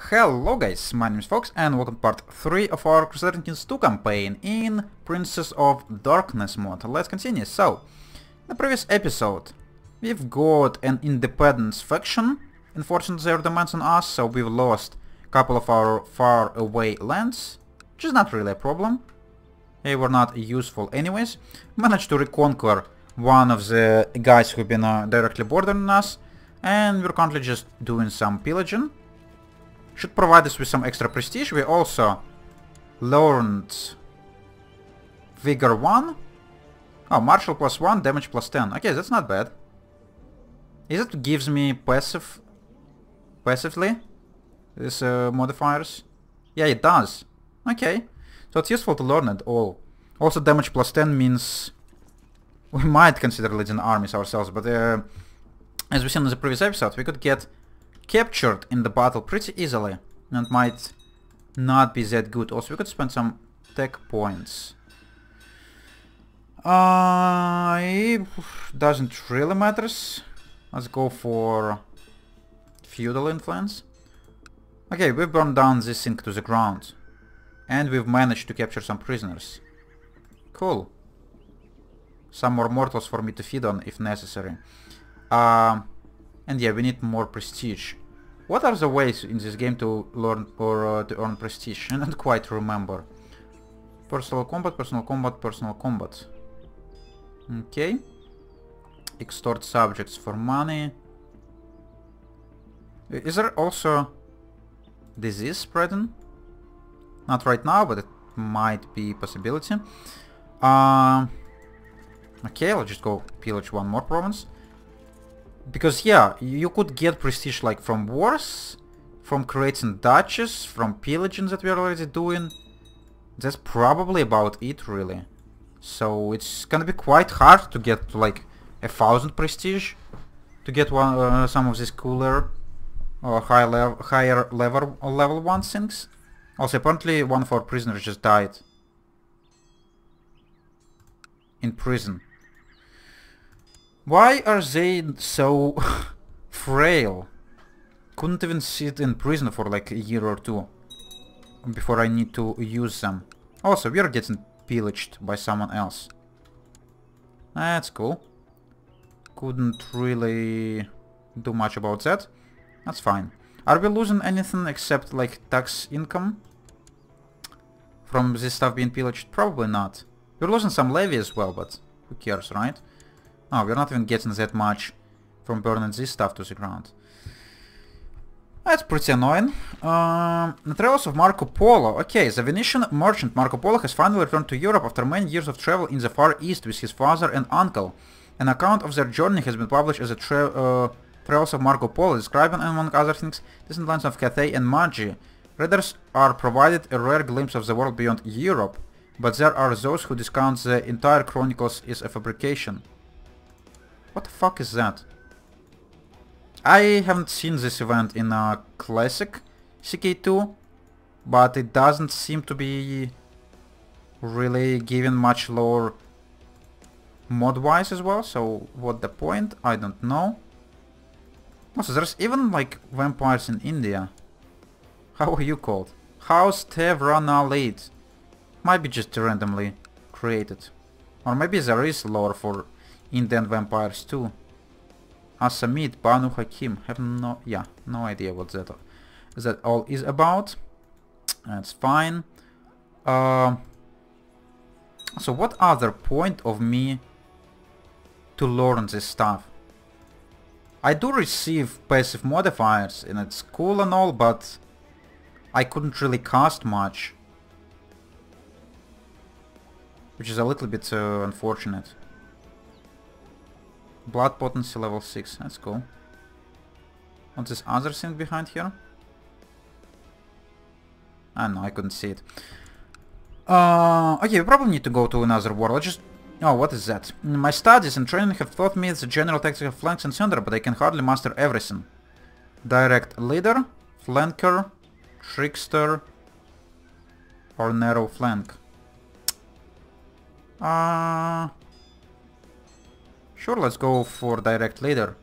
Hello guys, my name is Fox and welcome to part 3 of our Crusader Kings 2 campaign in Princess of Darkness mod. Let's continue. So, in the previous episode, we've got an independence faction enforcing their demands on us, so we've lost a couple of our far away lands, which is not really a problem. They were not useful anyways. Managed to reconquer one of the guys who've been directly bordering us, and we're currently just doing some pillaging. Should provide us with some extra prestige. We also learned Vigor 1. Oh, Martial plus 1, damage plus 10. Okay, that's not bad. Is it gives me passively? These modifiers? Yeah, it does. Okay. So it's useful to learn it all. Also damage plus 10 means we might consider leading armies ourselves, but as we seen in the previous episode, we could get captured in the battle pretty easily, and might not be that good. Also, we could spend some tech points. It doesn't really matters. Let's go for feudal influence. Okay, we've burned down this thing to the ground, and we've managed to capture some prisoners. Cool. Some more mortals for me to feed on if necessary. And yeah, we need more prestige. What are the ways in this game to learn or to earn prestige? I don't quite remember. Personal combat, personal combat, personal combat. Okay. Extort subjects for money. Is there also disease spreading? Not right now, but it might be a possibility. Okay, let's just go pillage one more province. Because yeah, you could get prestige like from wars, from creating duchies, from pillaging that we're already doing. That's probably about it really. So it's gonna be quite hard to get like 1000 prestige to get one some of these cooler or higher level 1 things. Also apparently one of our prisoners just died in prison. Why are they so frail? Couldn't even sit in prison for like a year or two before I need to use them. Also, we are getting pillaged by someone else. That's cool. Couldn't really do much about that. That's fine. Are we losing anything except like tax income from this stuff being pillaged? Probably not. We're losing some levy as well, but who cares, right? Oh, we're not even getting that much from burning this stuff to the ground. That's pretty annoying. The Trails of Marco Polo. Okay, the Venetian merchant Marco Polo has finally returned to Europe after many years of travel in the Far East with his father and uncle. An account of their journey has been published as a Trails of Marco Polo, describing, among other things, distant lands of Cathay and Magi. Readers are provided a rare glimpse of the world beyond Europe, but there are those who discount the entire chronicles as a fabrication. What the fuck is that? I haven't seen this event in a classic CK2, but it doesn't seem to be really giving much lore mod-wise as well, so what the point? I don't know. Also, there's even like vampires in India. How are you called? House Tevranalid. Might be just randomly created. Or maybe there is lore for Indian vampires too. Asamid, Banu Hakim. Have no idea what that all is about. That's fine. So what other point of me to learn this stuff? I do receive passive modifiers and it's cool and all, but I couldn't really cast much, which is a little bit unfortunate. Blood potency level 6, that's cool. What's this other thing behind here? Ah no, I couldn't see it. Okay, we probably need to go to another war. Let's just... Oh, what is that? My studies and training have taught me the general tactics of flanks and center, but I can hardly master everything. Direct leader, flanker, trickster, or narrow flank. Sure, let's go for direct leader.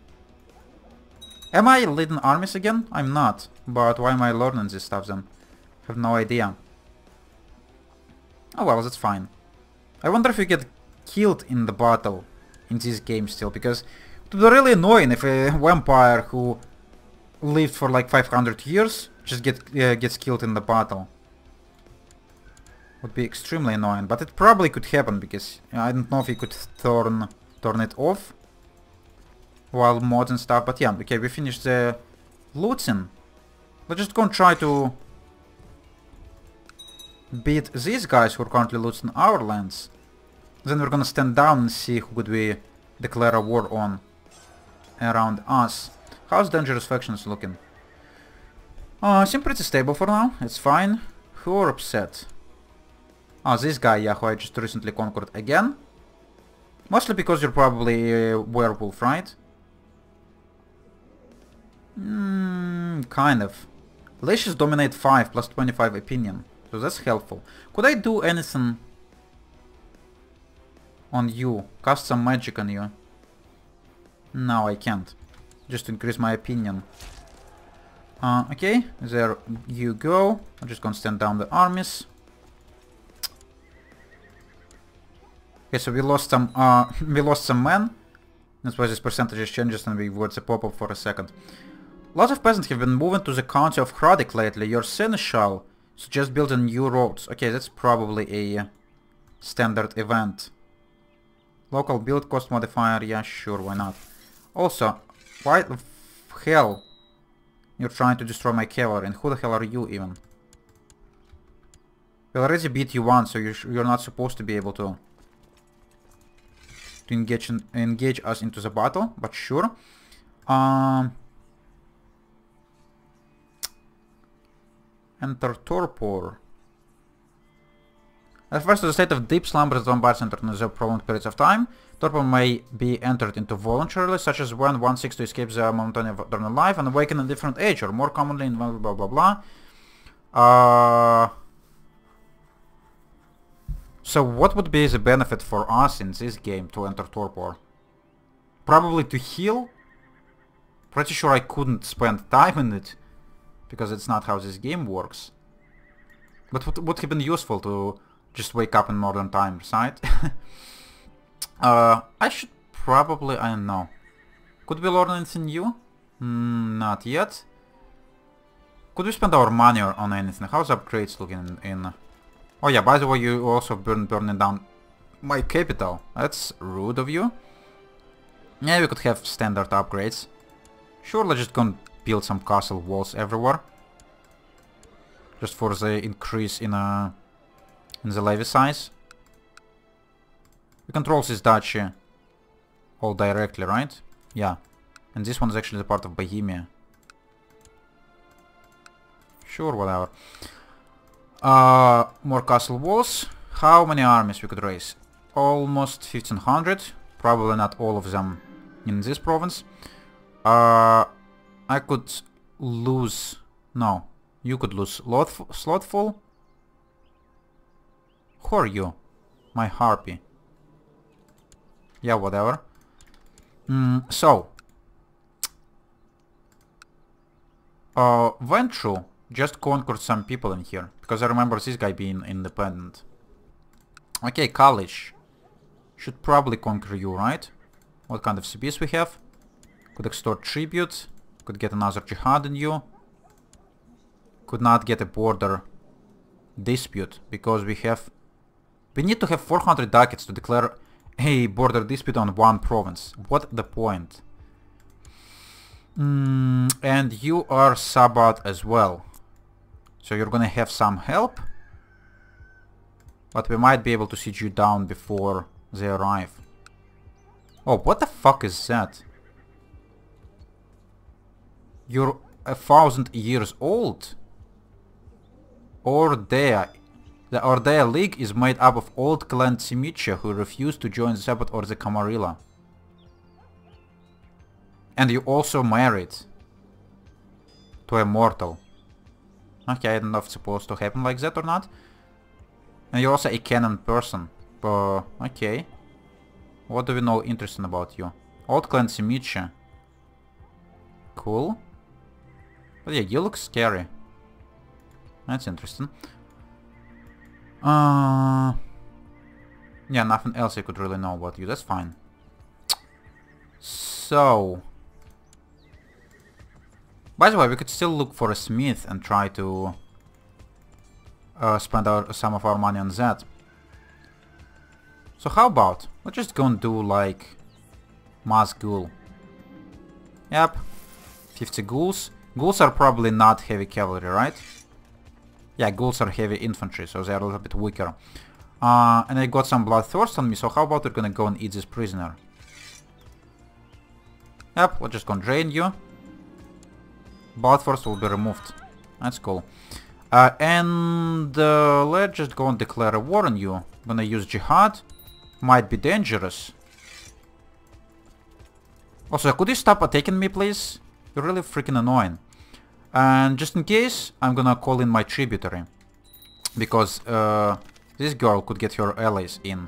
Am I leading armies again? I'm not. But why am I learning this stuff then? I have no idea. Oh well, that's fine. I wonder if you get killed in the battle in this game still, because it would be really annoying if a vampire who lived for like 500 years just gets killed in the battle. Would be extremely annoying, but it probably could happen because I don't know if you could turn it off while mods and stuff. But yeah, okay, we finished the looting. Let's just go and try to beat these guys who are currently looting our lands. Then we're gonna stand down and see who could we declare a war on around us. How's Dangerous Factions looking? Seem pretty stable for now. It's fine. Who are upset? Oh, this guy, yeah, who I just recently conquered again. Mostly because you're probably a werewolf, right? Kind of. Leashes dominate 5 plus 25 opinion. So that's helpful. Could I do anything on you? Cast some magic on you? No, I can't. Just to increase my opinion. Okay, there you go. I'm just gonna stand down the armies. Okay, so we lost some men. That's why this percentage changes and we would pop up for a second. Lots of peasants have been moving to the county of Hradik lately. Your seneschal suggests building new roads. Okay, that's probably a standard event. Local build cost modifier, yeah, sure, why not? Also, why the hell you're trying to destroy my cavalry, and who the hell are you even? We already beat you once, so you're not supposed to be able to engage us into the battle, but sure. Enter torpor. At first, the state of deep slumber that vampires enter in the prolonged periods of time. Torpor may be entered into voluntarily, such as when one seeks to escape the monotony of eternal life and awaken in a different age, or more commonly in blah blah blah blah. So what would be the benefit for us in this game to enter torpor? Probably to heal? Pretty sure I couldn't spend time in it, because it's not how this game works. But would have been useful to just wake up in modern times, right? I should probably, I don't know. Could we learn anything new? Not yet. Could we spend our money on anything? How's upgrades looking in... Oh yeah, by the way, you also burning down my capital. That's rude of you. Yeah, we could have standard upgrades. Sure, let's just go and build some castle walls everywhere. Just for the increase in the levy size. We control this duchy all directly, right? Yeah. And this one's actually the part of Bohemia. Sure, whatever. More castle walls. How many armies we could raise? Almost 1500. Probably not all of them in this province. I could lose... No. You could lose Slothful. Who are you? My harpy. Yeah, whatever. So. Ventru just conquered some people in here. Because I remember this guy being independent. Okay, Kalish. Should probably conquer you, right? What kind of CBs we have? Could extort tribute. Could get another jihad in you. Could not get a border dispute. Because we have... We need to have 400 ducats to declare a border dispute on one province. What the point? And you are Sabbath as well. So you're gonna have some help. But we might be able to siege you down before they arrive. Oh, what the fuck is that? You're 1,000 years old? Ordea. The Ordea League is made up of old clan Simicha who refused to join the Sabbath or the Camarilla. And you also married to a mortal. Okay, I don't know if it's supposed to happen like that or not. And you're also a canon person. Okay. What do we know interesting about you? Old clan Simicha. Cool. But yeah, you look scary. That's interesting. Yeah, nothing else I could really know about you. That's fine. So... By the way, we could still look for a smith and try to spend some of our money on that. So how about, let's just go and do like mass ghoul. Yep, 50 ghouls. Ghouls are probably not heavy cavalry, right? Yeah, ghouls are heavy infantry, so they're a little bit weaker. And I got some bloodthirst on me, so how about we're gonna go and eat this prisoner? Yep, we're just gonna drain you. Bloodthirst will be removed. That's cool. And let's just go and declare a war on you. I'm gonna use jihad. Might be dangerous. Also, could you stop attacking me, please? You're really freaking annoying. And just in case, I'm gonna call in my tributary. Because this girl could get her allies in.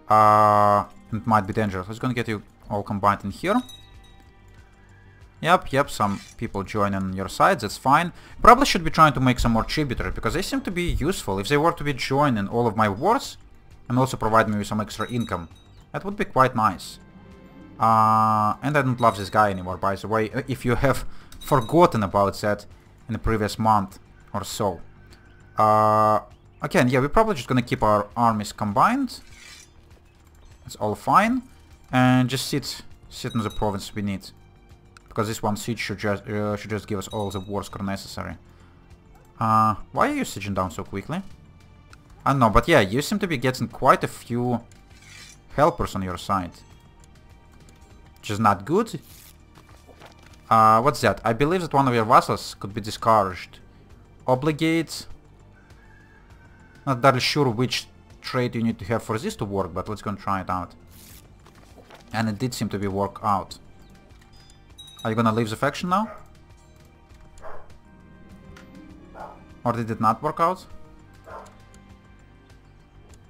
It might be dangerous. It's gonna get you all combined in here. Yep, some people join on your side, that's fine. Probably should be trying to make some more tributary, because they seem to be useful. If they were to be joined in all of my wars, and also provide me with some extra income, that would be quite nice. And I don't love this guy anymore, by the way, if you have forgotten about that in the previous month or so. Again, yeah, we're probably just gonna keep our armies combined. That's all fine. And just sit in the province we need. Because this one siege should just give us all the war score necessary. Why are you sieging down so quickly? I don't know, but yeah, you seem to be getting quite a few helpers on your side. Which is not good. What's that? I believe that one of your vassals could be discouraged. Obligate. Not entirely sure which trait you need to have for this to work, but let's go and try it out. And it did seem to be work out. Are you gonna leave the faction now? Or did it not work out?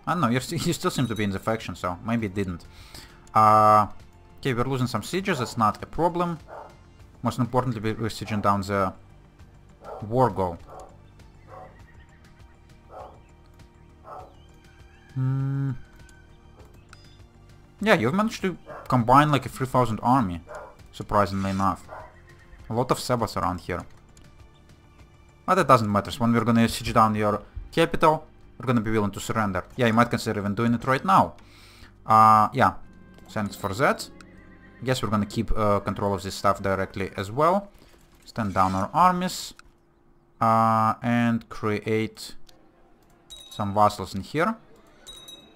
I don't know, you still seem to be in the faction, so maybe it didn't. Okay, we're losing some sieges, that's not a problem. Most importantly, we're sieging down the war goal. Yeah, you've managed to combine like a 3,000 army, surprisingly enough. A lot of Sabbats around here. But it doesn't matter, when we're gonna siege down your capital, we're gonna be willing to surrender. Yeah, you might consider even doing it right now. Yeah, thanks for that. Guess we're gonna keep control of this stuff directly as well. Stand down our armies. And create some vassals in here.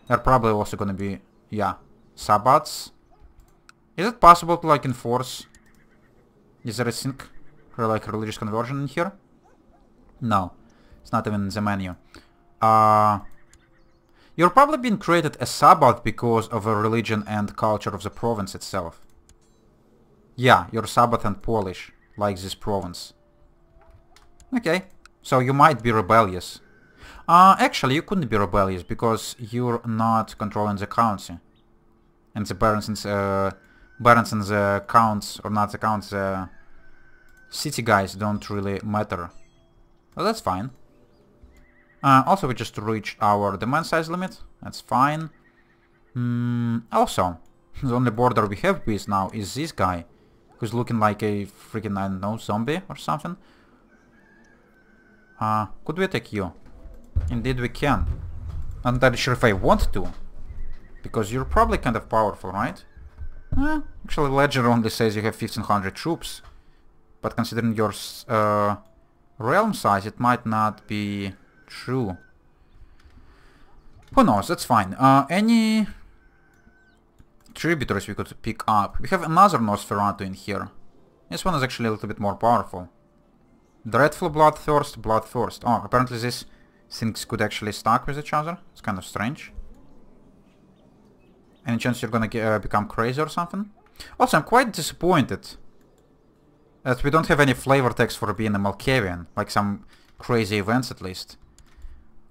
They're probably also gonna be, yeah, Sabbats. Is it possible to like enforce? Is there a sync for like religious conversion in here? No, it's not even in the menu. You're probably being created a Sabbath because of a religion and culture of the province itself. Yeah, you're Sabbath and Polish, like this province. Okay, so you might be rebellious. Actually, you couldn't be rebellious because you're not controlling the county. And the barons and the counts, or not the counts, the city guys don't really matter. Well, that's fine. Also, we just reached our demand size limit. That's fine. Also, the only border we have with now is this guy, who's looking like a freaking, I don't know, zombie or something. Could we attack you? Indeed we can. I'm not sure if I want to, because you're probably kind of powerful, right? Actually, Ledger only says you have 1,500 troops, but considering your realm size, it might not be true. Who knows, that's fine. Any tributaries we could pick up? We have another Nosferatu in here. This one is actually a little bit more powerful. Dreadful Bloodthirst, Bloodthirst. Oh, apparently these things could actually stack with each other. It's kind of strange. Any chance you're gonna become crazy or something? Also, I'm quite disappointed that we don't have any flavor text for being a Malkavian, like some crazy events at least.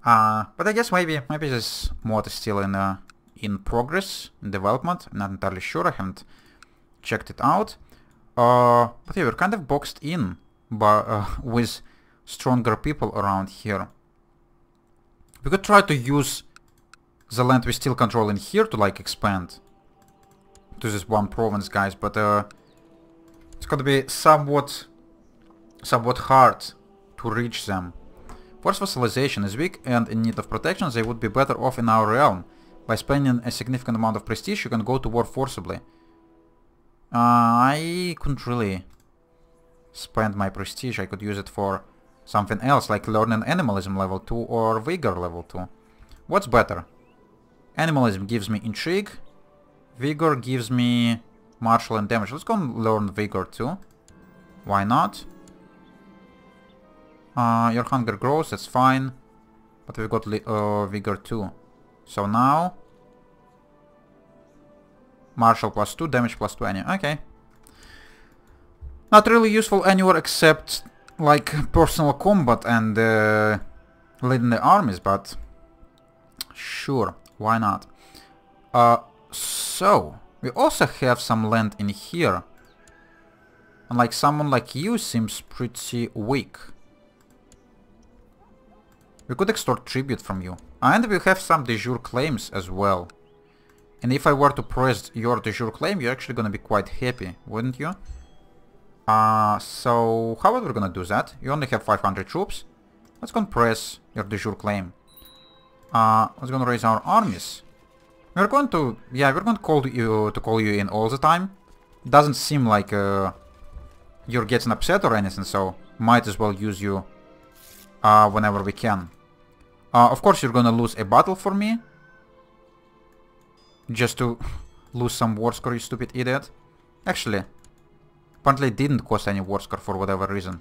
But I guess maybe this mod is still in progress, in development. I'm not entirely sure, I haven't checked it out. But yeah, we're kind of boxed in with stronger people around here. We could try to use the land we still control in here to like expand to this one province, guys, but it's gonna be somewhat hard to reach them. Forced vassalization is weak and in need of protection. They would be better off in our realm. By spending a significant amount of prestige, you can go to war forcibly. I couldn't really spend my prestige. I could use it for something else, like learning animalism level 2 or vigor level 2. What's better? Animalism gives me intrigue. Vigor gives me martial and damage. Let's go and learn vigor too. Why not? Your hunger grows, that's fine. But we've got vigor too. So now... martial plus 2, damage plus 20. Okay. Not really useful anywhere except like personal combat and leading the armies, but... sure, why not? So... we also have some land in here. And like someone like you seems pretty weak. We could extort tribute from you. And we have some de jure claims as well. And if I were to press your de jure claim, you're actually gonna be quite happy, wouldn't you? So how are we gonna do that? You only have 500 troops. Let's go and press your de jure claim. Let's go and raise our armies. We're going to, yeah, we're going to call you in all the time. Doesn't seem like you're getting upset or anything, so might as well use you whenever we can. Of course, you're gonna lose a battle for me. Just to lose some war score, you stupid idiot. Actually, apparently it didn't cost any war score for whatever reason.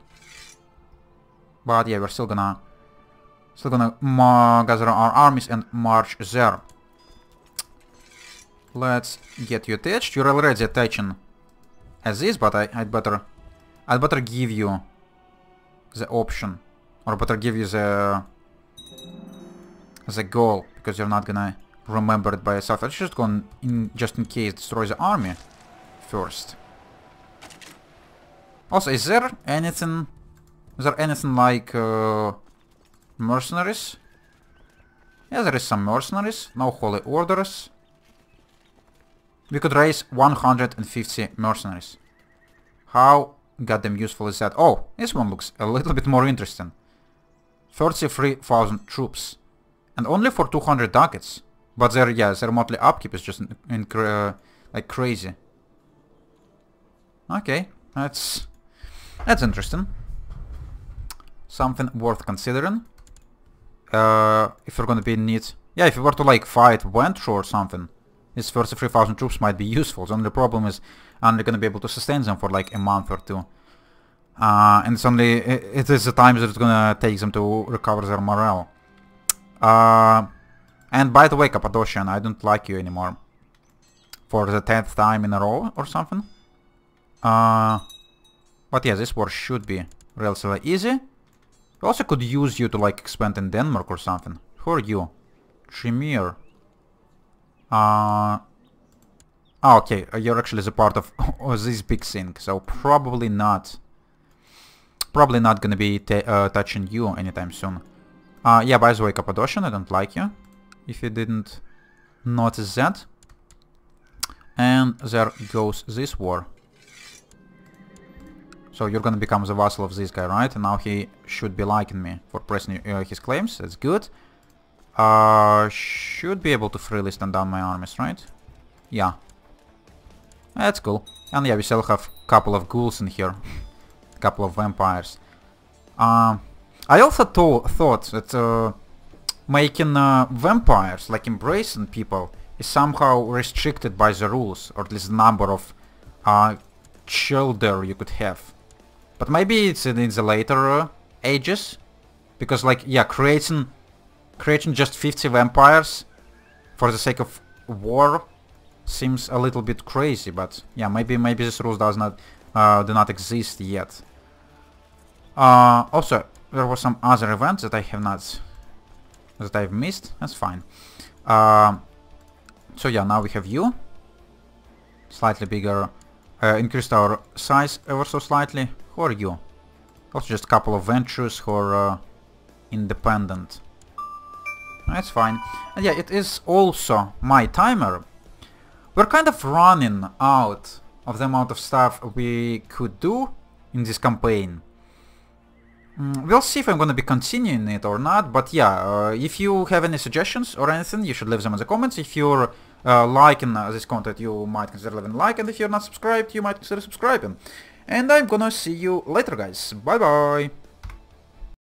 But yeah, we're still gonna gather our armies and march there. Let's get you attached. You're already attaching as is, but I'd better give you the option, or better give you the goal, because you're not gonna remember it by yourself. Let's just go in, just in case, destroy the army first. Also, is there anything like mercenaries? Yeah, there is some mercenaries. No holy orders. We could raise 150 mercenaries. How goddamn useful is that? Oh, this one looks a little bit more interesting. 33,000 troops. And only for 200 ducats. But their monthly upkeep is just like crazy. Okay, that's interesting. Something worth considering. If we're gonna be in need... yeah, if we were to like fight Wentro or something, these 33,000 troops might be useful. The only problem is I'm only gonna be able to sustain them for like a month or two. And it is the time that it's gonna take them to recover their morale. And by the way, Cappadocian, I don't like you anymore. For the 10th time in a row or something. But yeah, this war should be relatively easy. We also could use you to like expand in Denmark or something. Who are you? Tremere. Okay, you're actually the part of this big thing, so probably not gonna be touching you anytime soon. Yeah, by the way, Cappadocian, I don't like you, if you didn't notice that. And there goes this war. So you're gonna become the vassal of this guy, right? And now he should be liking me for pressing his claims. That's good. Should be able to freely stand down my armies, right? Yeah. That's cool. And yeah, we still have a couple of ghouls in here. A couple of vampires. I also thought that making vampires, like embracing people, is somehow restricted by the rules, or at least the number of children you could have. But maybe it's in the later ages, because like, yeah, creating just 50 vampires for the sake of war seems a little bit crazy. But yeah, maybe this rules do not exist yet. Also, there were some other events that I've missed. That's fine. So yeah, now we have you, slightly bigger increased our size ever so slightly. Who are you? Also just a couple of ventures who are independent. That's fine. And yeah, it is also my timer. We're kind of running out of the amount of stuff we could do in this campaign. We'll see if I'm gonna be continuing it or not, but yeah, if you have any suggestions or anything, you should leave them in the comments. If you're liking this content, you might consider leaving a like, and if you're not subscribed, you might consider subscribing. And I'm gonna see you later, guys. Bye bye!